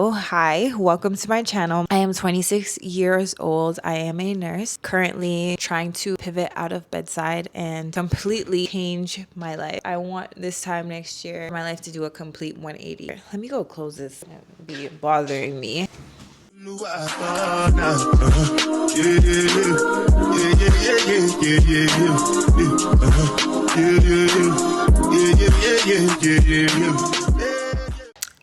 Oh, hi, welcome to my channel. I am 26 years old. I am a nurse, currently trying to pivot out of bedside and completely change my life. I want this time next year my life to do a complete 180. Let me go close this. It'll be bothering me.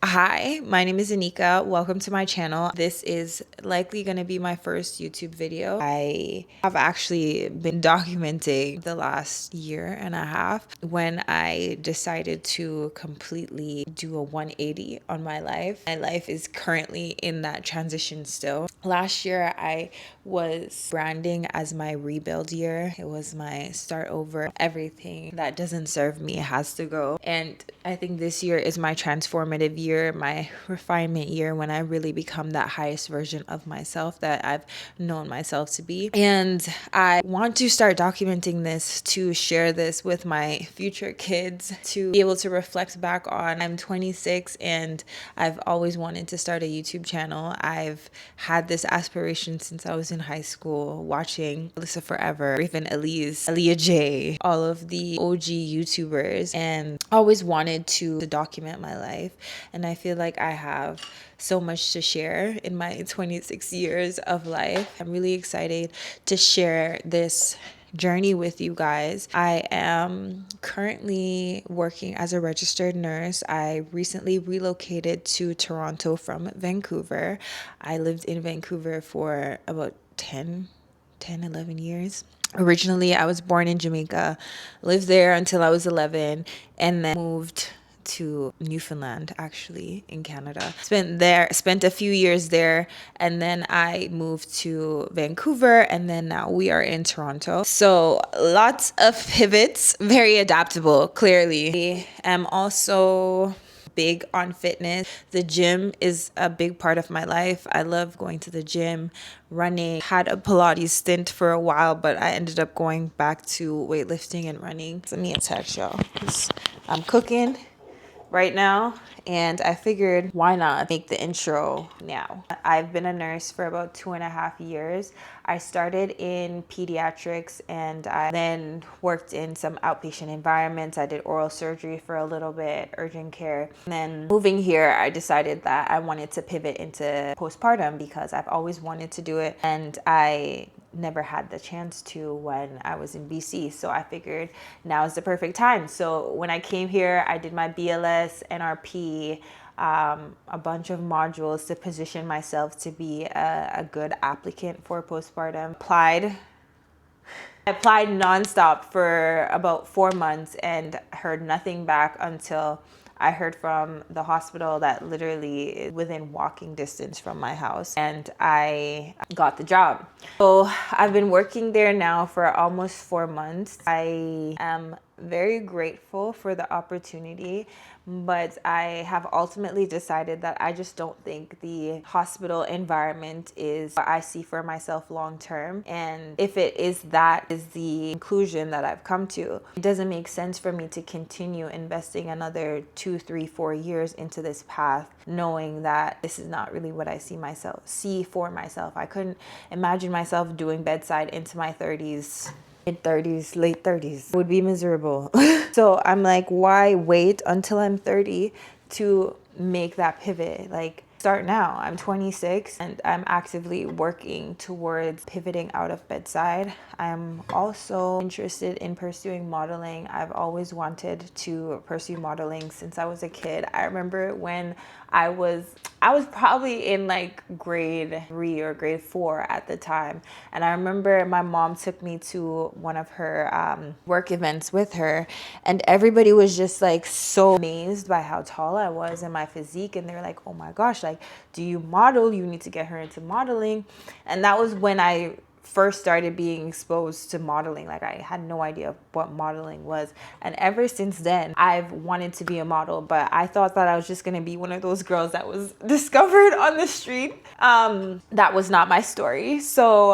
Hi, my name is Anika. Welcome to my channel. This is likely going to be my first YouTube video. I have actually been documenting the last year and a half when I decided to completely do a 180 on my life. My life is currently in that transition still. Last year, I was branding as my rebuild year. It was my start over. Everything that doesn't serve me has to go. And I think this year is my transformative year, my refinement year, when I really become that highest version of myself that I've known myself to be. And I want to start documenting this to share this with my future kids, to be able to reflect back on. I'm 26 and I've always wanted to start a YouTube channel. I've had this aspiration since I was in high school, watching Alyssa Forever, even Elise, Aaliyah J, all of the OG YouTubers, and always wanted to document my life. And I feel like I have so much to share in my 26 years of life. I'm really excited to share this journey with you guys. I am currently working as a registered nurse. I recently relocated to Toronto from Vancouver. I lived in Vancouver for about 11 years. Originally, I was born in Jamaica, lived there until I was 11, and then moved to Newfoundland, actually, in Canada. Spent a few years there, and then I moved to Vancouver, and then now we are in Toronto. So lots of pivots, very adaptable, clearly. I am also big on fitness. The gym is a big part of my life. I love going to the gym, running. Had a Pilates stint for a while, but I ended up going back to weightlifting and running. Let me text y'all. I'm cooking right now, and I figured why not make the intro now. I've been a nurse for about 2.5 years. I started in pediatrics and I then worked in some outpatient environments. I did oral surgery for a little bit, urgent care. And then moving here, I decided that I wanted to pivot into postpartum because I've always wanted to do it, and I never had the chance to when I was in BC. So I figured now is the perfect time. So when I came here, I did my BLS, NRP, a bunch of modules to position myself to be a good applicant for postpartum. I applied nonstop for about 4 months and heard nothing back until I heard from the hospital that literally is within walking distance from my house, and I got the job. So I've been working there now for almost 4 months. I am very grateful for the opportunity, but I have ultimately decided that I just don't think the hospital environment is what I see for myself long term. And if it is, that is the conclusion that I've come to. It doesn't make sense for me to continue investing another 2, 3, 4 years into this path, knowing that this is not really what I see for myself. I couldn't imagine myself doing bedside into my 30s. Mid-30s, late 30s would be miserable. So I'm like, why wait until I'm 30 to make that pivot? Like, start now. I'm 26 and I'm actively working towards pivoting out of bedside. I'm also interested in pursuing modeling. I've always wanted to pursue modeling since I was a kid. I remember when I was probably in like grade 3 or grade 4 at the time. And I remember my mom took me to one of her work events with her, and everybody was just like so amazed by how tall I was and my physique. And they're like, oh my gosh, like, do you model? You need to get her into modeling. And that was when I first started being exposed to modeling. Like, I had no idea what modeling was, and ever since then I've wanted to be a model, but I thought that I was just gonna be one of those girls that was discovered on the street. That was not my story. So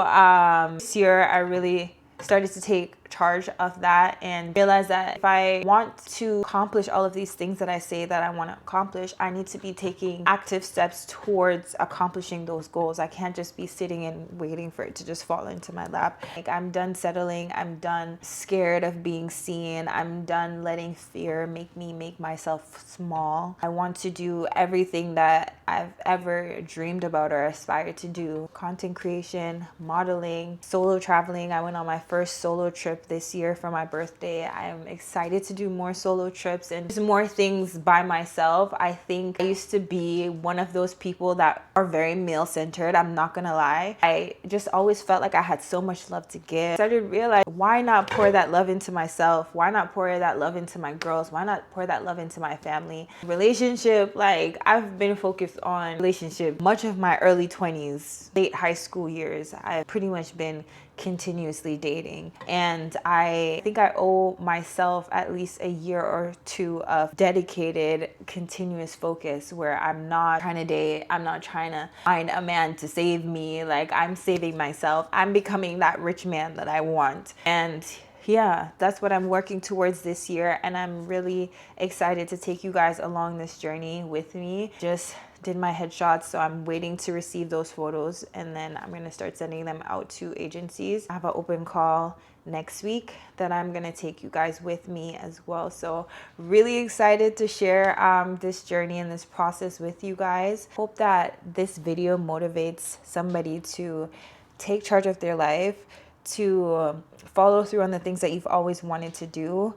this year I really started to take charge of that and realize that if I want to accomplish all of these things that I say that I want to accomplish, I need to be taking active steps towards accomplishing those goals. I can't just be sitting and waiting for it to just fall into my lap. Like, I'm done settling. I'm done scared of being seen. I'm done letting fear make me make myself small. I want to do everything that I've ever dreamed about or aspired to do. Content creation, modeling, solo traveling. I went on my first solo trip this year for my birthday. I am excited to do more solo trips and just more things by myself. I think I used to be one of those people that are very male-centered. I'm not gonna lie. I just always felt like I had so much love to give. I started to realize, why not pour that love into myself? Why not pour that love into my girls? Why not pour that love into my family? Relationship, like, I've been focused on relationship much of my early 20s, late high school years. I've pretty much been continuously dating, and I think I owe myself at least a year or two of dedicated continuous focus where I'm not trying to date, I'm not trying to find a man to save me. Like, I'm saving myself. I'm becoming that rich man that I want. And yeah, that's what I'm working towards this year, and I'm really excited to take you guys along this journey with me. Just did my headshots, so I'm waiting to receive those photos, and then I'm gonna start sending them out to agencies. I have an open call next week that I'm gonna take you guys with me as well. So really excited to share this journey and this process with you guys. Hope that this video motivates somebody to take charge of their life, to follow through on the things that you've always wanted to do,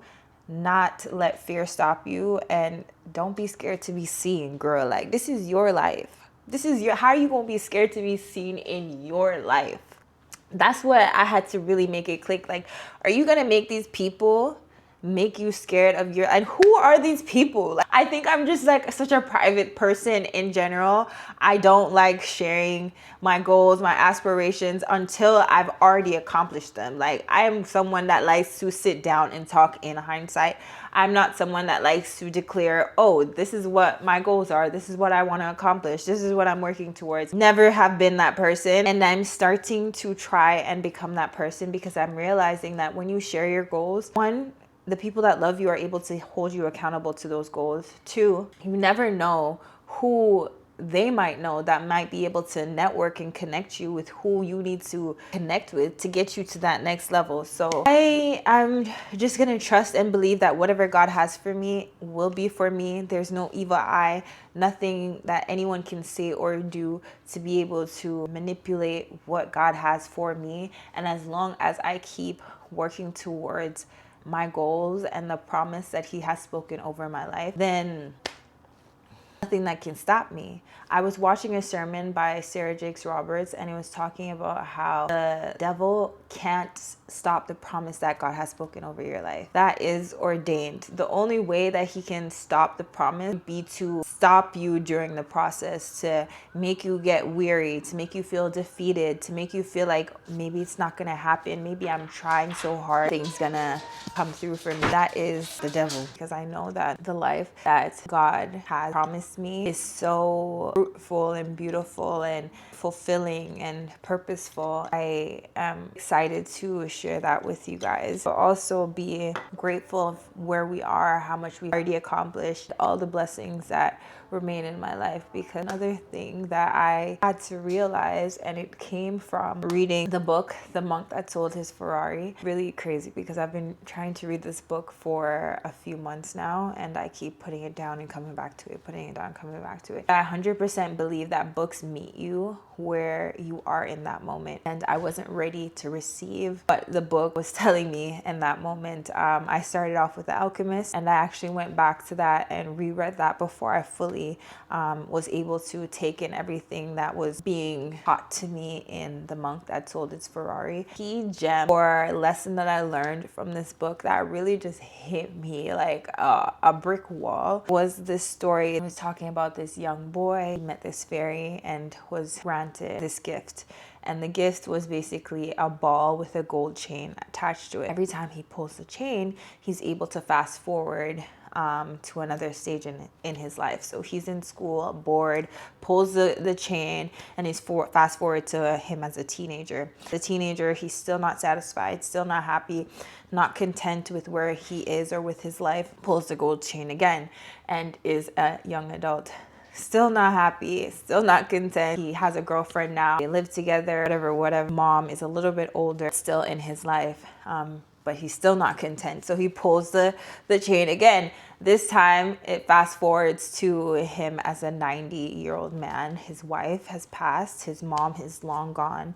not let fear stop you, and don't be scared to be seen, girl. Like, this is your life. This is your, how are you gonna be scared to be seen in your life? That's what I had to really make it click. Like, are you gonna make these people make you scared of your, and who are these people? Like, I think I'm just like such a private person in general. I don't like sharing my goals, my aspirations until I've already accomplished them. Like, I am someone that likes to sit down and talk in hindsight. I'm not someone that likes to declare, oh, this is what my goals are, this is what I want to accomplish, this is what I'm working towards. Never have been that person, and I'm starting to try and become that person, because I'm realizing that when you share your goals, one, the people that love you are able to hold you accountable to those goals. Two, you never know who they might know that might be able to network and connect you with who you need to connect with to get you to that next level. So I'm just gonna trust and believe that whatever God has for me will be for me. There's no evil eye, nothing that anyone can say or do to be able to manipulate what God has for me. And as long as I keep working towards my goals and the promise that He has spoken over my life, then nothing that can stop me. I was watching a sermon by Sarah Jakes Roberts, and it was talking about how the devil can't stop the promise that God has spoken over your life. That is ordained. The only way that he can stop the promise would be to stop you during the process, to make you get weary, to make you feel defeated, to make you feel like maybe it's not gonna happen, maybe I'm trying so hard, things gonna come through for me. That is the devil, because I know that the life that God has promised me is so fruitful and beautiful and fulfilling and purposeful. I am excited to share that with you guys, but also be grateful of where we are, how much we've already accomplished, all the blessings that remain in my life. Because another thing that I had to realize, and it came from reading the book The Monk That Sold His Ferrari. Really crazy, because I've been trying to read this book for a few months now, and I keep putting it down and coming back to it, putting it down, coming back to it. I 100% believe that books meet you where you are in that moment, and I wasn't ready to receive what the book was telling me in that moment. I started off with The Alchemist, and I actually went back to that and reread that before I fully was able to take in everything that was being taught to me in The Monk That Sold His Ferrari. Key gem or lesson that I learned from this book that really just hit me like a brick wall was this story. It was talking about this young boy. He met this fairy and was granted this gift. And the gift was basically a ball with a gold chain attached to it. Every time he pulls the chain, he's able to fast forward to another stage in his life. So he's in school, bored, pulls the chain, and he's fast forward to him as a teenager. The teenager, he's still not satisfied, still not happy, not content with where he is or with his life, pulls the gold chain again, and is a young adult. Still not happy, still not content. He has a girlfriend now. They live together, whatever. Mom is a little bit older, still in his life, but he's still not content. So he pulls the chain again. This time it fast forwards to him as a 90-year-old man. His wife has passed. His mom is long gone.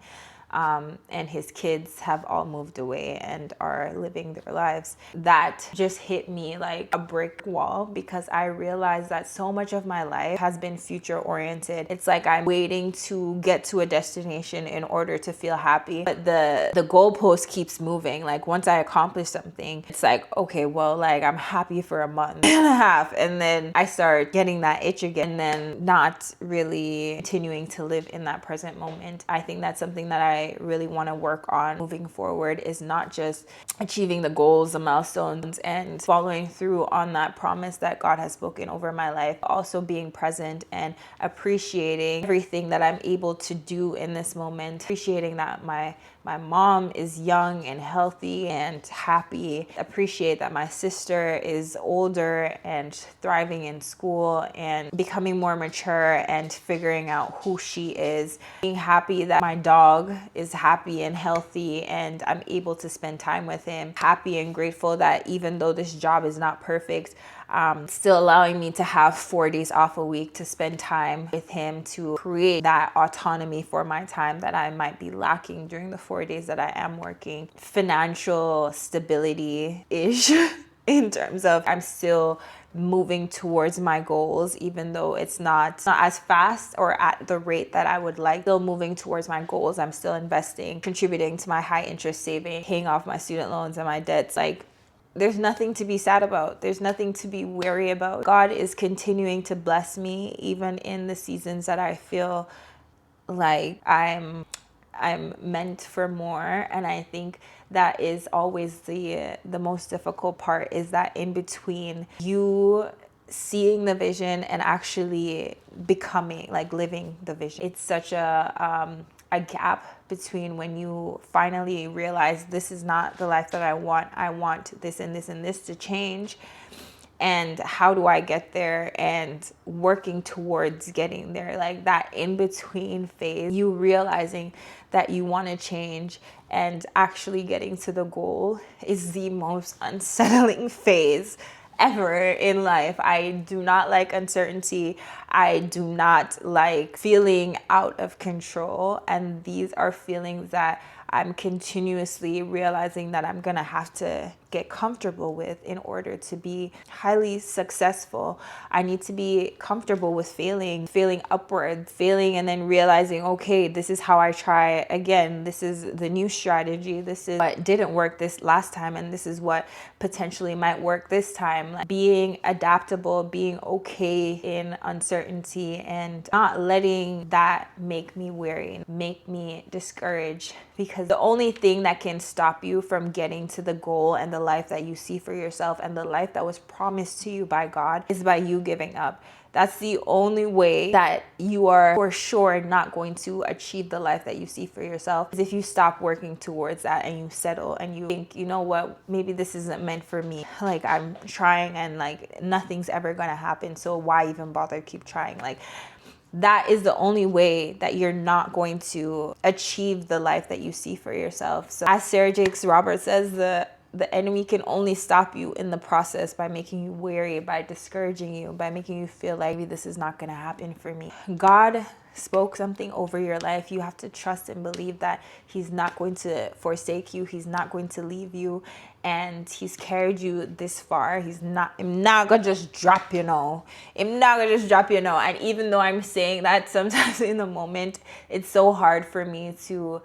And his kids have all moved away and are living their lives. That just hit me like a brick wall, because I realized that so much of my life has been future oriented. It's like I'm waiting to get to a destination in order to feel happy, but the goalpost keeps moving. Like once I accomplish something, it's like, okay, well, like I'm happy for a month and a half, and then I start getting that itch again, and then not really continuing to live in that present moment. I think that's something that I really want to work on moving forward, is not just achieving the goals, the milestones, and following through on that promise that God has spoken over my life, also being present and appreciating everything that I'm able to do in this moment, appreciating that my mom is young and healthy and happy, appreciate that my sister is older and thriving in school and becoming more mature and figuring out who she is, being happy that my dog is happy and healthy and I'm able to spend time with him, happy and grateful that even though this job is not perfect, still allowing me to have 4 days off a week to spend time with him, to create that autonomy for my time that I might be lacking during the 4 days that I am working. Financial stability-ish in terms of I'm still moving towards my goals, even though it's not as fast or at the rate that I would like. Still moving towards my goals. I'm still investing, contributing to my high interest saving, paying off my student loans and my debts. Like, there's nothing to be sad about. There's nothing to be wary about. God is continuing to bless me, even in the seasons that I feel like I'm meant for more. And I think that is always the most difficult part, is that in between you seeing the vision and actually becoming, like living the vision. It's such a gap between when you finally realize this is not the life that I want this and this and this to change, and how do I get there, and working towards getting there. Like that in between phase, you realizing that you want to change and actually getting to the goal, is the most unsettling phase ever in life. I do not like uncertainty. I do not like feeling out of control. And these are feelings that I'm continuously realizing that I'm gonna have to get comfortable with in order to be highly successful. I need to be comfortable with failing upward, failing, and then realizing, okay, this is how I try again. This is the new strategy. This is what didn't work this last time, and this is what potentially might work this time. Like being adaptable, being okay in uncertainty, and not letting that make me weary, make me discouraged, because the only thing that can stop you from getting to the goal and the life that you see for yourself and the life that was promised to you by God is by you giving up. That's the only way that you are for sure not going to achieve the life that you see for yourself, is if you stop working towards that and you settle and you think, you know what, maybe this isn't meant for me. Like I'm trying and like nothing's ever gonna happen, so why even bother keep trying? Like that is the only way that you're not going to achieve the life that you see for yourself. So as Sarah Jakes Roberts says, the enemy can only stop you in the process by making you weary, by discouraging you, by making you feel like maybe this is not going to happen for me. God spoke something over your life. You have to trust and believe that he's not going to forsake you. He's not going to leave you. And he's carried you this far. I'm not gonna just drop you now. I'm not gonna just drop you now. And even though I'm saying that, sometimes in the moment, it's so hard for me to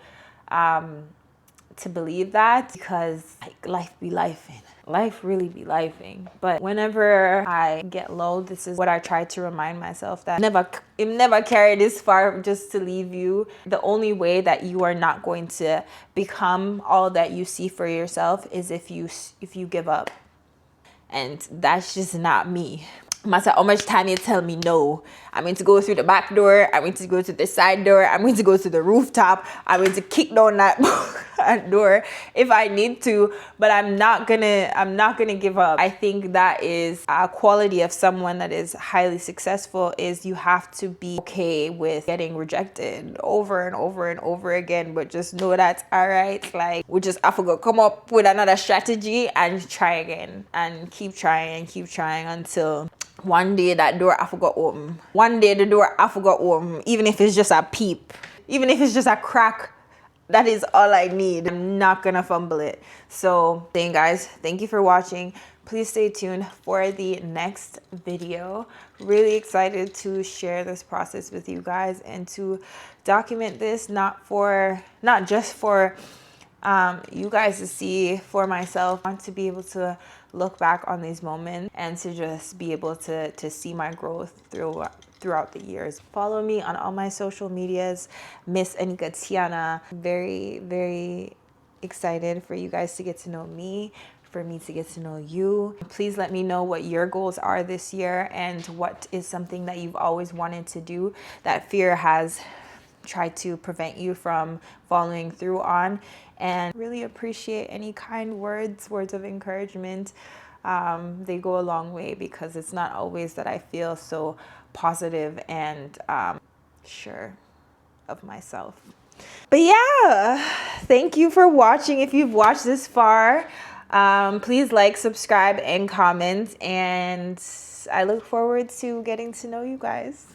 believe that, because like life be lifing. Life really be lifing. But whenever I get low, this is what I try to remind myself, that I'm never carried this far just to leave you. The only way that you are not going to become all that you see for yourself is if you give up. And that's just not me. No matter how much time you tell me no, I'm going to go through the back door, I'm going to go to the side door, I'm going to go to the rooftop, I'm going to kick down that door if I need to, but I'm not gonna give up. I think that is a quality of someone that is highly successful, is you have to be okay with getting rejected over and over and over again, but just know that, all right, like, we just have to go come up with another strategy and try again and keep trying until one day that door I forgot open. One day the door I forgot open, even if it's just a peep, even if it's just a crack. That is all I need. I'm not gonna fumble it. So then guys, thank you for watching. Please stay tuned for the next video. Really excited to share this process with you guys and to document this, not just for you guys to see, for myself. I want to be able to look back on these moments and to just be able to see my growth throughout the years. Follow me on all my social medias, Miss Anika Tiana. Very, very excited for you guys to get to know me, for me to get to know you. Please let me know what your goals are this year and what is something that you've always wanted to do that fear has tried to prevent you from following through on. And really appreciate any kind words of encouragement. They go a long way, because it's not always that I feel so positive and sure of myself. But yeah, thank you for watching. If you've watched this far, please like, subscribe, and comment. And I look forward to getting to know you guys.